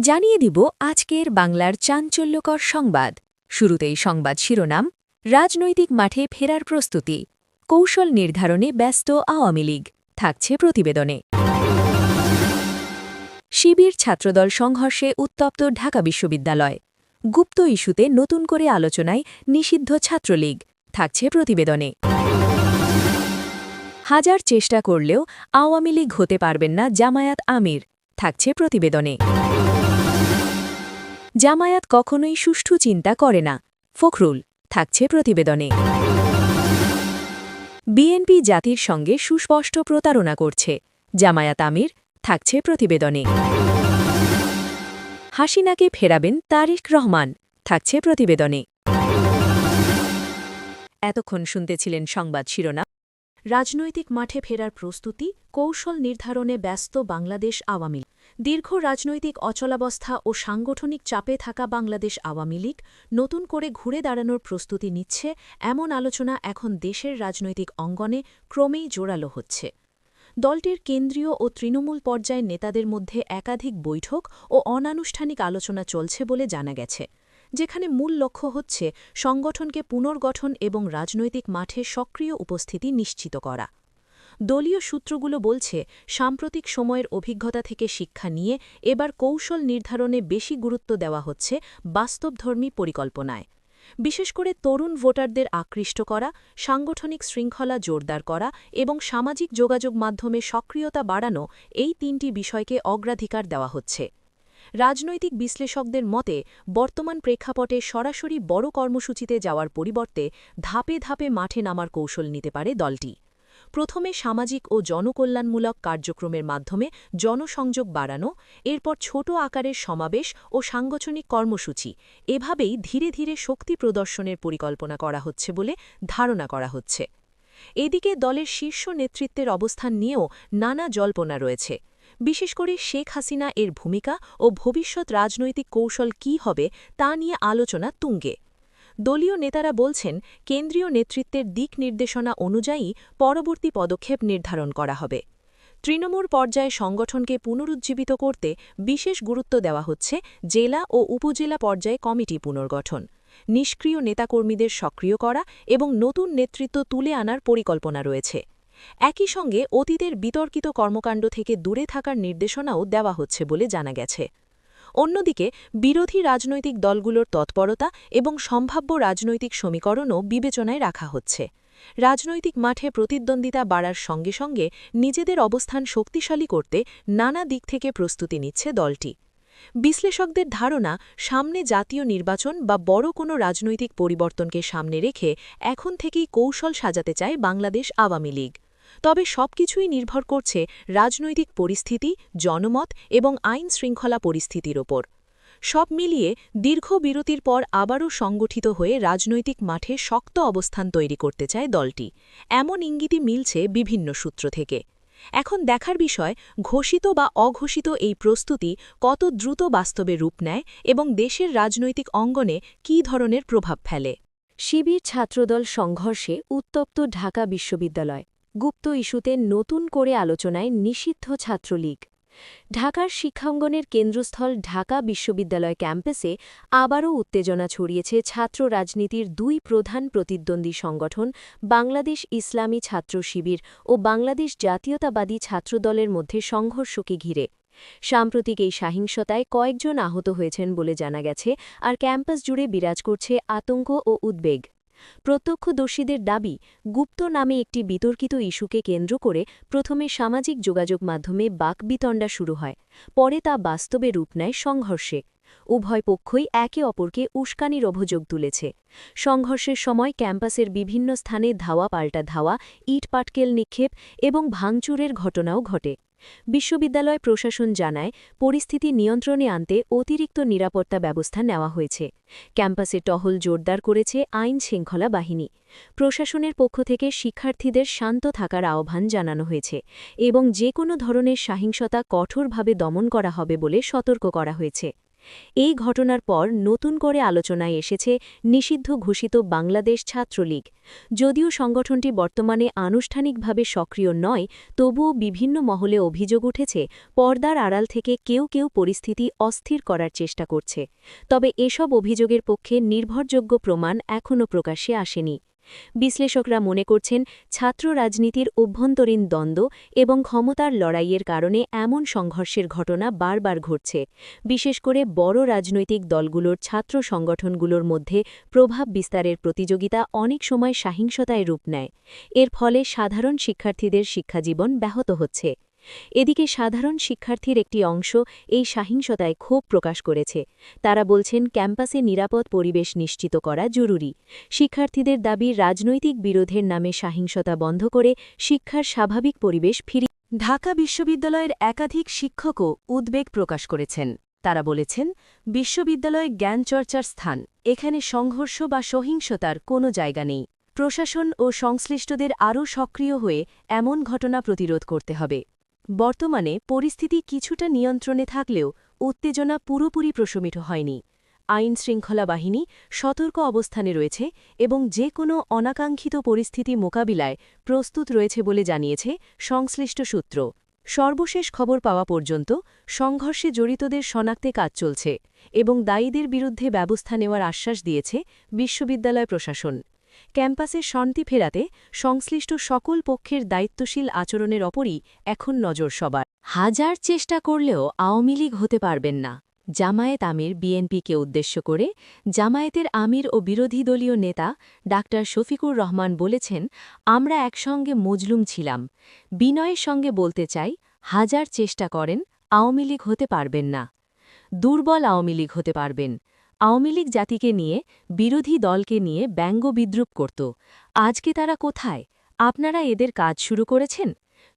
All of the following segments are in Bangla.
জানিয়ে দিব আজকের বাংলার চাঞ্চল্যকর সংবাদ। শুরুতেই সংবাদ শিরোনাম, রাজনৈতিক মাঠে ফেরার প্রস্তুতি, কৌশল নির্ধারণে ব্যস্ত আওয়ামী লীগ, থাকছে প্রতিবেদনে। শিবির ছাত্রদল সংঘর্ষে উত্তপ্ত ঢাকা বিশ্ববিদ্যালয়, গুপ্ত ইস্যুতে নতুন করে আলোচনায় নিষিদ্ধ ছাত্রলীগ, থাকছে প্রতিবেদনে। হাজার চেষ্টা করলেও আওয়ামী লীগ হতে পারবেন না জামায়াত আমির, থাকছে প্রতিবেদনে। জামায়াত কখনোই সুষ্ঠু চিন্তা করে না, ফখরুল, থাকছে প্রতিবেদনে। বিএনপি জাতির সঙ্গে সুস্পষ্ট প্রতারণা করছে, জামায়াত আমির, থাকছে প্রতিবেদনে। হাসিনাকে ফেরাবেন তারেক রহমান, থাকছে প্রতিবেদনে। এতক্ষণ শুনতেছিলেন সংবাদ শিরোনাম। রাজনৈতিক মাঠে ফেরার প্রস্তুতি, কৌশল নির্ধারণে ব্যস্ত বাংলাদেশ আওয়ামী লীগ। দীর্ঘ রাজনৈতিক অচলাবস্থা ও সাংগঠনিক চাপে থাকা বাংলাদেশ আওয়ামী লীগ নতুন করে ঘুরে দাঁড়ানোর প্রস্তুতি নিচ্ছে, এমন আলোচনা এখন দেশের রাজনৈতিক অঙ্গনে ক্রমেই জোরালো হচ্ছে। দলটির কেন্দ্রীয় ও তৃণমূল পর্যায়ের নেতাদের মধ্যে একাধিক বৈঠক ও অনানুষ্ঠানিক আলোচনা চলছে বলে জানা গেছে, যেখানে মূল লক্ষ্য হচ্ছে সংগঠনকে পুনর্গঠন এবং রাজনৈতিক মাঠে সক্রিয় উপস্থিতি নিশ্চিত করা। দলীয় সূত্রগুলো বলছে, সাম্প্রতিক সময়ের অভিজ্ঞতা থেকে শিক্ষা নিয়ে এবার কৌশল নির্ধারণে বেশি গুরুত্ব দেওয়া হচ্ছে বাস্তবধর্মী পরিকল্পনায়। বিশেষ করে তরুণ ভোটারদের আকৃষ্ট করা, সাংগঠনিক শৃঙ্খলা জোরদার করা এবং সামাজিক যোগাযোগ মাধ্যমে সক্রিয়তা বাড়ানো, এই তিনটি বিষয়কে অগ্রাধিকার দেওয়া হচ্ছে। রাজনৈতিক বিশ্লেষকদের মতে, বর্তমান প্রেক্ষাপটে সরাসরি বড় কর্মসূচিতে যাওয়ার পরিবর্তে ধাপে ধাপে মাঠে নামার কৌশল নিতে পারে দলটি। প্রথমে সামাজিক ও জনকল্যাণমূলক কার্যক্রমের মাধ্যমে জনসংযোগ বাড়ানো, এরপর ছোট আকারের সমাবেশ ও সাংগঠনিক কর্মসূচি, এভাবেই ধীরে ধীরে শক্তি প্রদর্শনের পরিকল্পনা করা হচ্ছে বলে ধারণা করা হচ্ছে। এদিকে দলের শীর্ষ নেতৃত্বের অবস্থান নিয়েও নানা জল্পনা রয়েছে। বিশেষ করে শেখ হাসিনা এর ভূমিকা ও ভবিষ্যৎ রাজনৈতিক কৌশল কী হবে তা নিয়ে আলোচনা তুঙ্গে। দলীয় নেতারা বলছেন, কেন্দ্রীয় নেতৃত্বের দিক নির্দেশনা অনুযায়ী পরবর্তী পদক্ষেপ নির্ধারণ করা হবে। তৃণমূল পর্যায়ে সংগঠনকে পুনরুজ্জীবিত করতে বিশেষ গুরুত্ব দেওয়া হচ্ছে জেলা ও উপজেলা পর্যায়ে কমিটি পুনর্গঠন, নিষ্ক্রিয় নেতাকর্মীদের সক্রিয় করা এবং নতুন নেতৃত্ব তুলে আনার পরিকল্পনা রয়েছে। একই সঙ্গে অতীতের বিতর্কিত কর্মকাণ্ড থেকে দূরে থাকার নির্দেশনাও দেওয়া হচ্ছে বলে জানা গেছে। অন্যদিকে বিরোধী রাজনৈতিক দলগুলোর তৎপরতা এবং সম্ভাব্য রাজনৈতিক সমীকরণও বিবেচনায় রাখা হচ্ছে। রাজনৈতিক মাঠে প্রতিদ্বন্দ্বিতা বাড়ার সঙ্গে সঙ্গে নিজেদের অবস্থান শক্তিশালী করতে নানা দিক থেকে প্রস্তুতি নিচ্ছে দলটি। বিশ্লেষকদের ধারণা, সামনে জাতীয় নির্বাচন বা বড় কোনো রাজনৈতিক পরিবর্তনকে সামনে রেখে এখন থেকেই কৌশল সাজাতে চায় বাংলাদেশ আওয়ামী লীগ। তবে সবকিছুই নির্ভর করছে রাজনৈতিক পরিস্থিতি, জনমত এবং আইন শৃঙ্খলা পরিস্থিতির ওপর। সব মিলিয়ে দীর্ঘ বিরতির পর আবারও সংগঠিত হয়ে রাজনৈতিক মাঠে শক্ত অবস্থান তৈরি করতে চায় দলটি, এমন ইঙ্গিতই মিলছে বিভিন্ন সূত্র থেকে। এখন দেখার বিষয়, ঘোষিত বা অঘোষিত এই প্রস্তুতি কত দ্রুত বাস্তবে রূপ নেয় এবং দেশের রাজনৈতিক অঙ্গনে কী ধরনের প্রভাব ফেলে। শিবির ছাত্রদল সংঘর্ষে উত্তপ্ত ঢাকা বিশ্ববিদ্যালয়, গুপ্ত ইস্যুতে নতুন করে আলোচনায় নিষিদ্ধ ছাত্রলীগ। ঢাকার শিক্ষাঙ্গনের কেন্দ্রস্থল ঢাকা বিশ্ববিদ্যালয় ক্যাম্পাসে আবারও উত্তেজনা ছড়িয়েছে ছাত্র রাজনীতির দুই প্রধান প্রতিদ্বন্দ্বী সংগঠন বাংলাদেশ ইসলামী ছাত্র শিবির ও বাংলাদেশ জাতীয়তাবাদী ছাত্রদলের মধ্যে সংঘর্ষকে ঘিরে। সাম্প্রতিক এই সহিংসতায় কয়েকজন আহত হয়েছেন বলে জানা গেছে, আর ক্যাম্পাস জুড়ে বিরাজ করছে আতঙ্ক ও উদ্বেগ। প্রত্যক্ষদর্শীদের দাবি, গুপ্ত নামে একটি বিতর্কিত ইস্যুকে কেন্দ্র করে প্রথমে সামাজিক যোগাযোগ মাধ্যমে বাকবিতণ্ডা শুরু হয়, পরে তা বাস্তবে রূপ নেয় সংঘর্ষে। উভয় পক্ষই একে অপরকে উস্কানির অভিযোগ তুলেছে। সংঘর্ষের সময় ক্যাম্পাসের বিভিন্ন স্থানে ধাওয়া পাল্টা ধাওয়া, ইটপাটকেল নিক্ষেপ এবং ভাঙচুরের ঘটনাও ঘটে। বিশ্ববিদ্যালয় প্রশাসন জানায়, পরিস্থিতি নিয়ন্ত্রণে আনতে অতিরিক্ত নিরাপত্তা ব্যবস্থা নেওয়া হয়েছে। ক্যাম্পাসে টহল জোরদার করেছে আইন শৃঙ্খলা বাহিনী। প্রশাসনের পক্ষ থেকে শিক্ষার্থীদের শান্ত থাকার আহ্বান জানানো হয়েছে এবং যে কোনো ধরনের সহিংসতা কঠোরভাবে দমন করা হবে বলে সতর্ক করা হয়েছে। এই ঘটনার পর নতুন করে আলোচনায় এসেছে নিষিদ্ধ ঘোষিত বাংলাদেশ ছাত্রলীগ। যদিও সংগঠনটি বর্তমানে আনুষ্ঠানিকভাবে সক্রিয় নয়, তবুও বিভিন্ন মহলে অভিযোগ উঠেছে পর্দার আড়াল থেকে কেউ কেউ পরিস্থিতি অস্থির করার চেষ্টা করছে। তবে এসব অভিযোগের পক্ষে নির্ভরযোগ্য প্রমাণ এখনও প্রকাশ্যে আসেনি। বিশ্লেষকরা মনে করছেন ছাত্র রাজনীতির অভ্যন্তরীণ দ্বন্দ্ব এবং ক্ষমতার লড়াইয়ের কারণে এমন সংঘর্ষের ঘটনা বারবার ঘটছে। বিশেষ করে বড় রাজনৈতিক দলগুলোর ছাত্র সংগঠনগুলোর মধ্যে প্রভাব বিস্তারের প্রতিযোগিতা অনেক সময় সহিংসতায় রূপ নেয়। এর ফলে সাধারণ শিক্ষার্থীদের শিক্ষাজীবন ব্যাহত হচ্ছে। এদিকে সাধারণ শিক্ষার্থীর একটি অংশ এই সহিংসতায় ক্ষোভ প্রকাশ করেছে। তারা বলছেন ক্যাম্পাসে নিরাপদ পরিবেশ নিশ্চিত করা জরুরি। শিক্ষার্থীদের দাবি রাজনৈতিক বিরোধের নামে সহিংসতা বন্ধ করে শিক্ষার স্বাভাবিক পরিবেশ ফিরিয়ে। ঢাকা বিশ্ববিদ্যালয়ের একাধিক শিক্ষকও উদ্বেগ প্রকাশ করেছেন। তারা বলেছেন, বিশ্ববিদ্যালয় জ্ঞানচর্চার স্থান, এখানে সংঘর্ষ বা সহিংসতার কোনো জায়গা নেই। প্রশাসন ও সংশ্লিষ্টদের আরও সক্রিয় হয়ে এমন ঘটনা প্রতিরোধ করতে হবে। বর্তমানে পরিস্থিতি কিছুটা নিয়ন্ত্রণে থাকলেও উত্তেজনা পুরোপুরি প্রশমিত হয়নি। আইনশৃঙ্খলা বাহিনী সতর্ক অবস্থানে রয়েছে এবং যে কোনো অনাকাঙ্ক্ষিত পরিস্থিতি মোকাবিলায় প্রস্তুত রয়েছে বলে জানিয়েছে সংশ্লিষ্ট সূত্র। সর্বশেষ খবর পাওয়া পর্যন্ত সংঘর্ষে জড়িতদের শনাক্তে কাজ চলছে এবং দায়ীদের বিরুদ্ধে ব্যবস্থা নেওয়ার আশ্বাস দিয়েছে বিশ্ববিদ্যালয় প্রশাসন। ক্যাম্পাসে শান্তি ফেরাতে সংশ্লিষ্ট সকল পক্ষের দায়িত্বশীল আচরণের ওপরই এখন নজর সবার। হাজার চেষ্টা করলেও আওয়ামী লীগ হতে পারবেন না। জামায়াত আমির বিএনপিকে উদ্দেশ্য করে জামায়াতের আমির ও বিরোধী দলীয় নেতা ডাক্তার শফিকুর রহমান বলেছেন, আমরা একসঙ্গে মজলুম ছিলাম। বিনয়ের সঙ্গে বলতে চাই, হাজার চেষ্টা করেন আওয়ামী লীগ হতে পারবেন না। দুর্বল আওয়ামী লীগ হতে পারবেন। আওয়ামী লীগ জাতিকে নিয়ে, বিরোধী দলকে নিয়ে ব্যঙ্গ বিদ্রুপ করত। আজকে তারা কোথায়? আপনারা এদের কাজ শুরু করেছেন।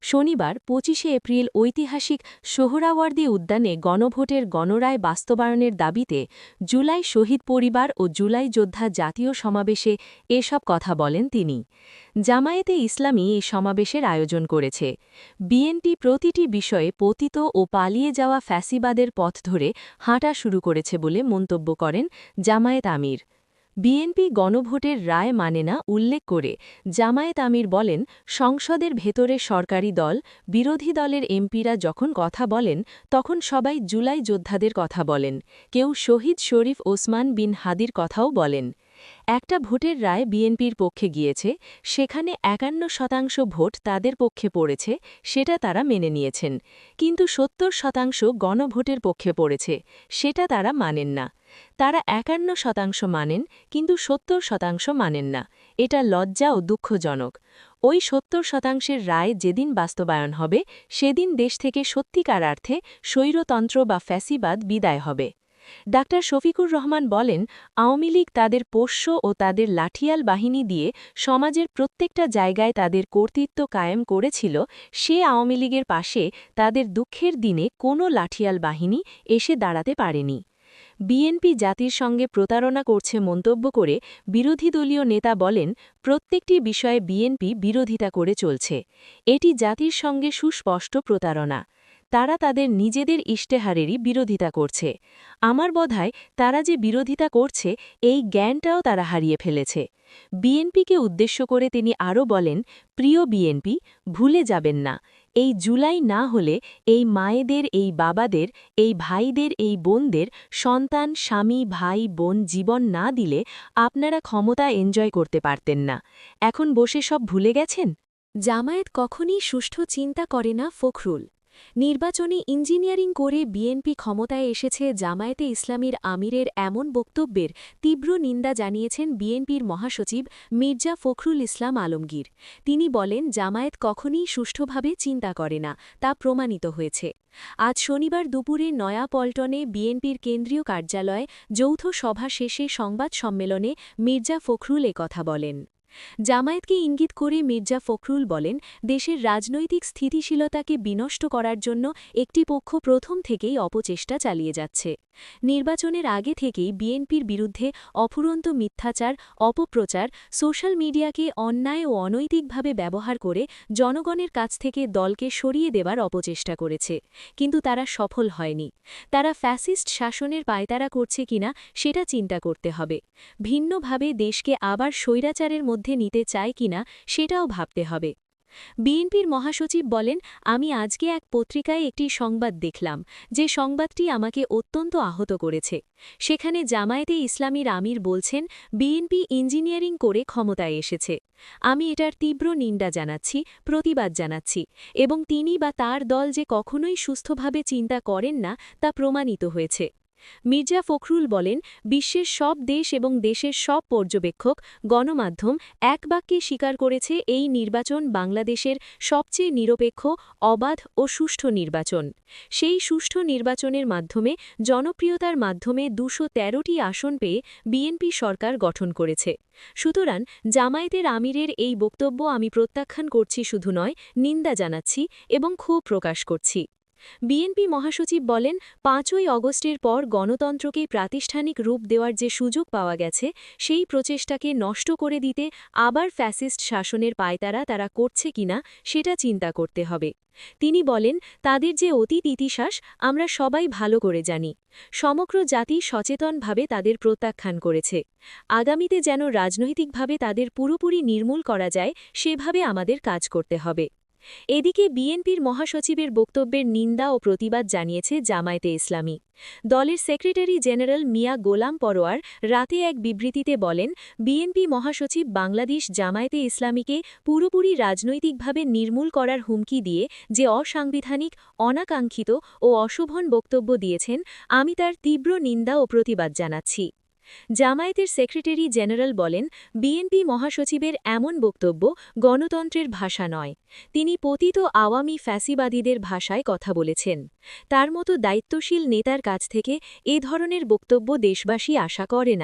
শনিবার ২৫শে এপ্রিল ঐতিহাসিক সোহরাওয়ার্দী উদ্যানে গণভোটের গণরায় বাস্তবায়নের দাবিতে জুলাই শহীদ পরিবার ও জুলাই যোদ্ধা জাতীয় সমাবেশে এসব কথা বলেন তিনি। জামায়াতে ইসলামী এই সমাবেশের আয়োজন করেছে। বিএনপি প্রতিটি বিষয়ে পতিত ও পালিয়ে যাওয়া ফ্যাসিবাদের পথ ধরে হাঁটা শুরু করেছে বলে মন্তব্য করেন জামায়াত আমির। বিএনপি গণভোটের রায় মানে না উল্লেখ করে জামায়াত আমির বলেন, সংসদের ভেতরে সরকারি দল, বিরোধী দলের এমপিরা যখন কথা বলেন তখন সবাই জুলাই যোদ্ধাদের কথা বলেন, কেউ শহীদ শরীফ ওসমান বিন হাদির কথাও বলেন। একটা ভোটের রায় বিএনপির পক্ষে গিয়েছে, সেখানে ৫১% ভোট তাদের পক্ষে পড়েছে, সেটা তারা মেনে নিয়েছেন। কিন্তু ৭০% গণভোটের পক্ষে পড়েছে, সেটা তারা মানেন না। তারা ৫১% মানেন, কিন্তু ৭০% মানেন না। এটা লজ্জা ও দুঃখজনক। ওই ৭০%-এর রায় যেদিন বাস্তবায়ন হবে, সেদিন দেশ থেকে সত্যিকার অর্থে স্বৈরতন্ত্র বা ফ্যাসিবাদ বিদায় হবে। ডাক্তার শফিকুর রহমান বলেন, আওয়ামী লীগ তাদের পোষ্য ও তাদের লাঠিয়াল বাহিনী দিয়ে সমাজের প্রত্যেকটা জায়গায় তাদের কর্তৃত্ব কায়েম করেছিল। সে আওয়ামী লীগের পাশে তাদের দুঃখের দিনে কোনো লাঠিয়াল বাহিনী এসে দাঁড়াতে পারেনি। বিএনপি জাতির সঙ্গে প্রতারণা করছে মন্তব্য করে বিরোধী দলীয় নেতা বলেন, প্রত্যেকটি বিষয়ে বিএনপি বিরোধিতা করে চলছে। এটি জাতির সঙ্গে সুস্পষ্ট প্রতারণা। তারা তাদের নিজেদের ইশতেহারেরই বিরোধিতা করছে। আমার বোধহয় তারা যে বিরোধিতা করছে, এই জ্ঞানটাও তারা হারিয়ে ফেলেছে। বিএনপিকে উদ্দেশ্য করে তিনি আরও বলেন, প্রিয় বিএনপি, ভুলে যাবেন না, এই জুলাই না হলে এই মায়েদের, এই বাবাদের, এই ভাইদের, এই বোনদের সন্তান, স্বামী, ভাই, বোন জীবন না দিলে আপনারা ক্ষমতা এনজয় করতে পারতেন না। এখন বসে সব ভুলে গেছেন? জামায়াত কখনই সুষ্ঠু চিন্তা করে না। ফখরুল। নির্বাচনী ইঞ্জিনিয়ারিং করে বিএনপি ক্ষমতায় এসেছে, জামায়াতে ইসলামীর আমিরের এমন বক্তব্যের তীব্র নিন্দা জানিয়েছেন বিএনপির মহাসচিব মির্জা ফখরুল ইসলাম আলমগীর। তিনি বলেন, জামায়াত কখনই সুষ্ঠুভাবে চিন্তা করে না, তা প্রমাণিত হয়েছে। আজ শনিবার দুপুরে নয়াপল্টনে বিএনপির কেন্দ্রীয় কার্যালয়ে যৌথ সভা শেষে সংবাদ সম্মেলনে মির্জা ফখরুল কথা বলেন। জামায়াতকে ইঙ্গিত করে মির্জা ফখরুল বলেন, দেশের রাজনৈতিক স্থিতিশীলতাকে বিনষ্ট করার জন্য একটি পক্ষ প্রথম থেকেই অপচেষ্টা চালিয়ে যাচ্ছে। নির্বাচনের আগে থেকেই বিএনপির বিরুদ্ধে অফুরন্ত মিথ্যাচার, অপপ্রচার, সোশ্যাল মিডিয়াকে অন্যায় ও অনৈতিকভাবে ব্যবহার করে জনগণের কাছ থেকে দলকে সরিয়ে দেবার অপচেষ্টা করেছে, কিন্তু তারা সফল হয়নি। তারা ফ্যাসিস্ট শাসনের পায়তারা করছে কিনা সেটা চিন্তা করতে হবে। ভিন্নভাবে দেশকে আবার স্বৈরাচারের মধ্যে নিতে চায় কিনা সেটাও ভাবতে হবে। বিএনপির মহাসচিব বলেন, আমি আজকে এক পত্রিকায় একটি সংবাদ দেখলাম, যে সংবাদটি আমাকে অত্যন্ত আহত করেছে। সেখানে জামায়াতে ইসলামীর আমির বলছেন, বিএনপি ইঞ্জিনিয়ারিং করে ক্ষমতায় এসেছে। আমি এটার তীব্র নিন্দা জানাচ্ছি, প্রতিবাদ জানাচ্ছি, এবং তিনি বা তার দল যে কখনোই সুস্থভাবে চিন্তা করেন না তা প্রমাণিত হয়েছে। মির্জা ফখরুল বলেন, বিশ্বের সব দেশ এবং দেশের সব পর্যবেক্ষক, গণমাধ্যম এক বাক্যে স্বীকার করেছে এই নির্বাচন বাংলাদেশের সবচেয়ে নিরপেক্ষ, অবাধ ও সুষ্ঠু নির্বাচন। সেই সুষ্ঠু নির্বাচনের মাধ্যমে জনপ্রিয়তার মাধ্যমে ২১৩টি আসন পেয়ে বিএনপি সরকার গঠন করেছে। সুতরাং জামায়াতের আমিরের এই বক্তব্য আমি প্রত্যাখ্যান করছি শুধু নয়, নিন্দা জানাচ্ছি এবং ক্ষোভ প্রকাশ করছি। বিএনপি মহাসচিব বলেন, ৫ই অগস্টের পর গণতন্ত্রকে প্রাতিষ্ঠানিক রূপ দেওয়ার যে সুযোগ পাওয়া গেছে, সেই প্রচেষ্টাকে নষ্ট করে দিতে আবার ফ্যাসিস্ট শাসনের পায়তারা তারা করছে কিনা সেটা চিন্তা করতে হবে। তিনি বলেন, তাদের যে অতীত ইতিহাস আমরা সবাই ভালো করে জানি। সমগ্র জাতি সচেতনভাবে তাদের প্রত্যাখ্যান করেছে। আগামীতে যেন রাজনৈতিকভাবে তাদের পুরোপুরি নির্মূল করা যায়, সেভাবে আমাদের কাজ করতে হবে। এদিকে বিএনপির মহাসচিবের বক্তব্যের নিন্দা ও প্রতিবাদ জানিয়েছে জামায়াতে ইসলামী। দলের সেক্রেটারি জেনারেল মিয়া গোলাম পরোয়ার রাতে এক বিবৃতিতে বলেন, বিএনপি মহাসচিব বাংলাদেশ জামায়াতে ইসলামীকে পুরোপুরি রাজনৈতিকভাবে নির্মূল করার হুমকি দিয়ে যে অসাংবিধানিক, অনাকাঙ্ক্ষিত ও অশোভন বক্তব্য দিয়েছেন, আমি তার তীব্র নিন্দা ও প্রতিবাদ জানাচ্ছি। জামায়াতের সেক্রেটারি জেনারেল বলেন, বিএনপি মহাসচিবের এমন বক্তব্য গণতন্ত্রের ভাষা নয়। তিনি পতিত আওয়ামী ফ্যাসিবাদীদের ভাষায় কথা বলেছেন। তার মতো দায়িত্বশীল নেতার কাছ থেকে এ ধরনের বক্তব্য দেশবাসী আশা করে না।